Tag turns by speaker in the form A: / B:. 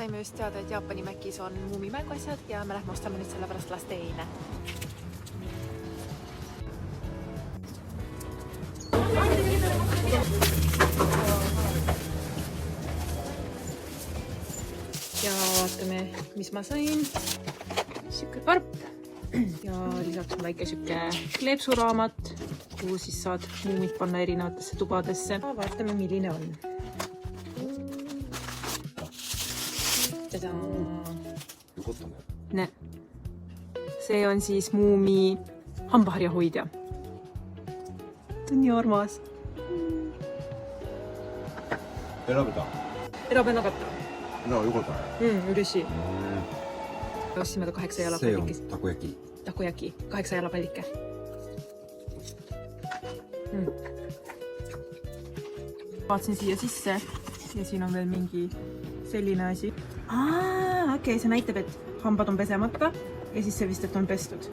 A: saime just teada, et Jaapani Mäkis on muumimänguasjad ja me lähme ostame nüüd selle pärast lasteine. Ja vaatame, mis ma sain. Siuke karp ja lisaks on väike siuke kleepsuraamat, kuhu siis saad muumid panna erinevatesse tubadesse. Vaatame, milline on. Ne. See on siis muumi hambaharjahoidja. Ta on nii armas. Erabe nagata.
B: No, jukolta.
A: Ürisi. Ostsime ta 8 jalapallikis.
B: See on takoyaki.
A: Takoyaki. 8 jalapallikke. Vaatsin siia sisse ja siin on veel mingi selline asi. Okei, see näitab, et hambad on pesemata ja siis see vist, et on pestud.